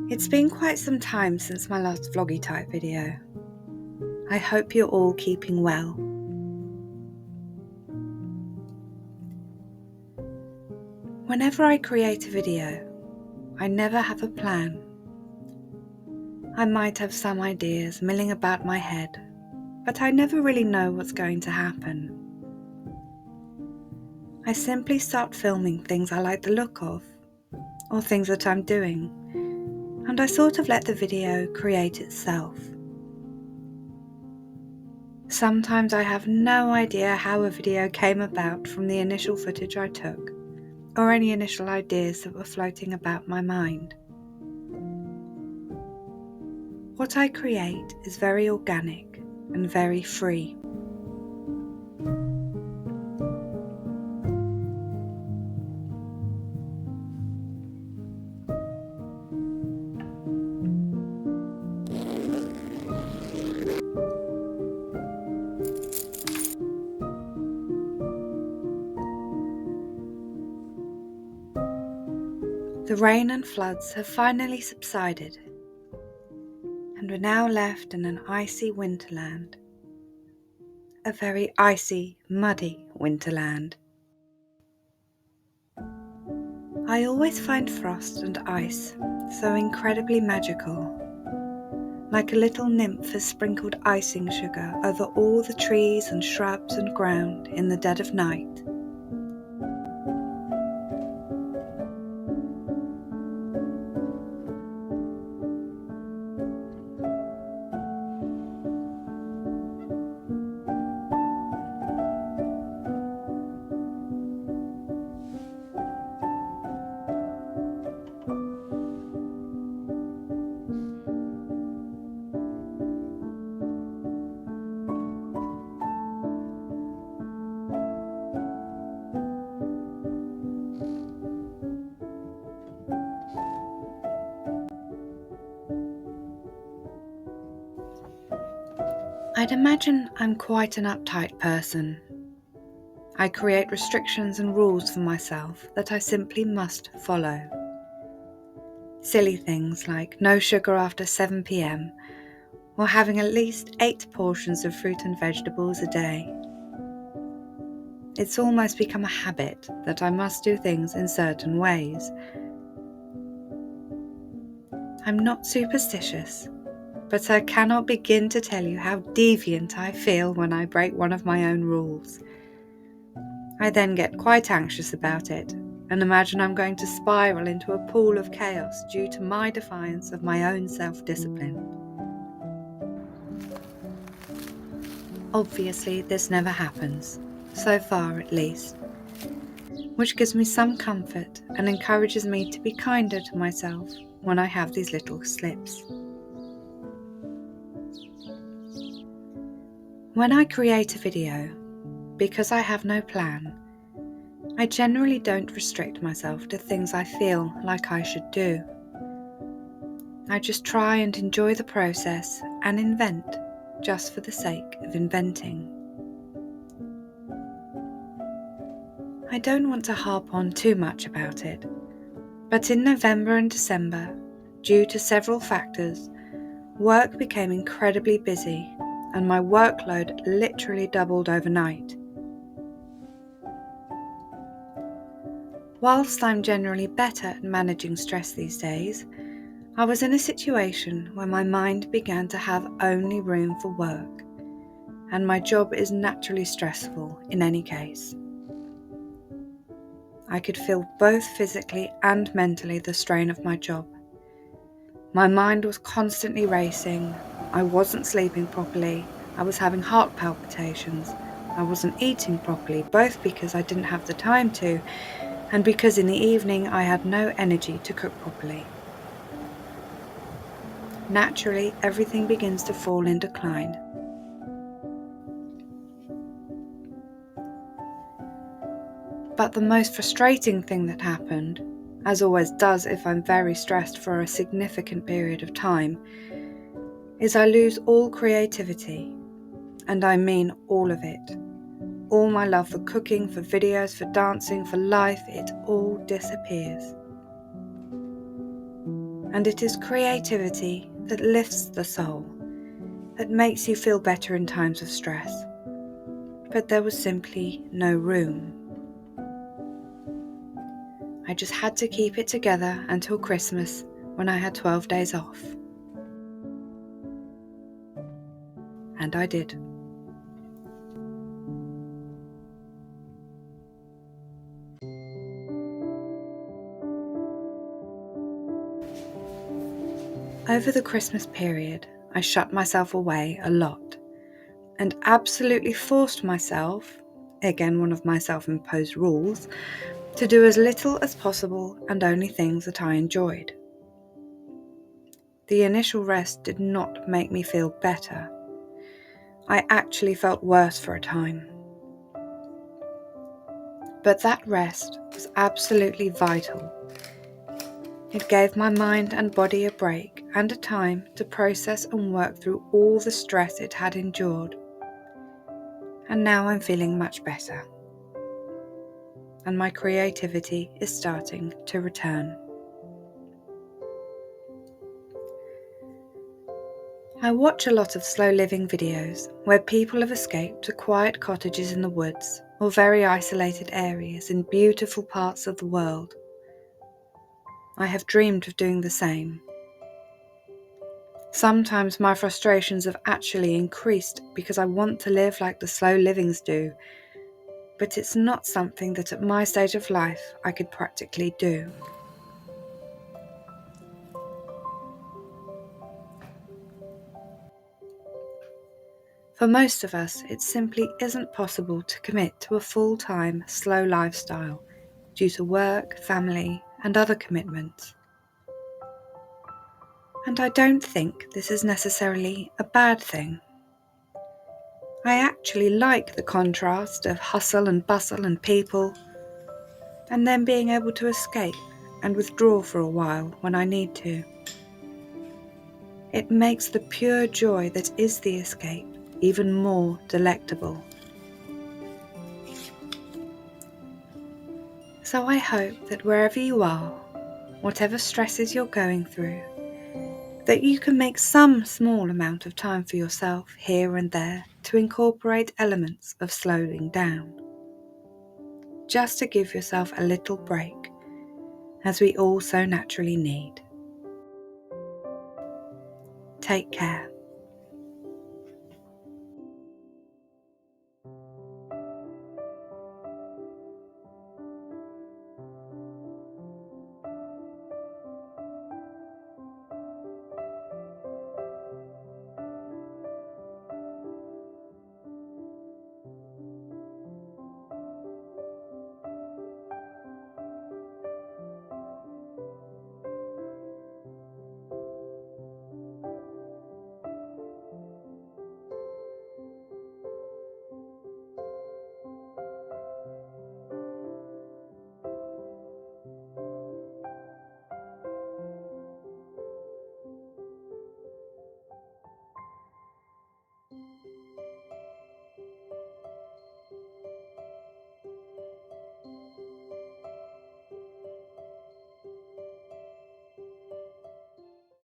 It's been quite some time since my last vloggy type video. I hope you're all keeping well. Whenever I create a video, I never have a plan. I might have some ideas milling about my head, but I never really know what's going to happen. I simply start filming things I like the look of, or things that I'm doing, and I sort of let the video create itself. Sometimes I have no idea how a video came about from the initial footage I took, or any initial ideas that were floating about my mind. What I create is very organic and very free. The rain and floods have finally subsided, and we're now left in an icy winterland. A very icy, muddy winterland. I always find frost and ice so incredibly magical. Like a little nymph has sprinkled icing sugar over all the trees and shrubs and ground in the dead of night. I'd imagine I'm quite an uptight person. I create restrictions and rules for myself that I simply must follow. Silly things like no sugar after 7 p.m, or having at least 8 portions of fruit and vegetables a day. It's almost become a habit that I must do things in certain ways. I'm not superstitious, but I cannot begin to tell you how deviant I feel when I break one of my own rules. I then get quite anxious about it and imagine I'm going to spiral into a pool of chaos due to my defiance of my own self-discipline. Obviously, this never happens, so far at least, which gives me some comfort and encourages me to be kinder to myself when I have these little slips. When I create a video, because I have no plan, I generally don't restrict myself to things I feel like I should do. I just try and enjoy the process and invent just for the sake of inventing. I don't want to harp on too much about it, but in November and December, due to several factors, work became incredibly busy and my workload literally doubled overnight. Whilst I'm generally better at managing stress these days, I was in a situation where my mind began to have only room for work, and my job is naturally stressful in any case. I could feel both physically and mentally the strain of my job. My mind was constantly racing, I wasn't sleeping properly, I was having heart palpitations, I wasn't eating properly, both because I didn't have the time to, and because in the evening I had no energy to cook properly. Naturally, everything begins to fall in decline. But the most frustrating thing that happened, as always does if I'm very stressed for a significant period of time, is I lose all creativity, and I mean all of it. All my love for cooking, for videos, for dancing, for life, it all disappears. And it is creativity that lifts the soul, that makes you feel better in times of stress. But there was simply no room. I just had to keep it together until Christmas, when I had 12 days off. And I did. Over the Christmas period, I shut myself away a lot and absolutely forced myself, again one of my self-imposed rules, to do as little as possible and only things that I enjoyed. The initial rest did not make me feel better. I actually felt worse for a time. But that rest was absolutely vital. It gave my mind and body a break and a time to process and work through all the stress it had endured. And now I'm feeling much better. And my creativity is starting to return. I watch a lot of slow living videos where people have escaped to quiet cottages in the woods or very isolated areas in beautiful parts of the world. I have dreamed of doing the same. Sometimes my frustrations have actually increased because I want to live like the slow livings do, but it's not something that at my stage of life I could practically do. For most of us, it simply isn't possible to commit to a full-time, slow lifestyle due to work, family, and other commitments. And I don't think this is necessarily a bad thing. I actually like the contrast of hustle and bustle and people, and then being able to escape and withdraw for a while when I need to. It makes the pure joy that is the escape even more delectable. So I hope that wherever you are, whatever stresses you're going through, that you can make some small amount of time for yourself here and there to incorporate elements of slowing down. Just to give yourself a little break, as we all so naturally need. Take care.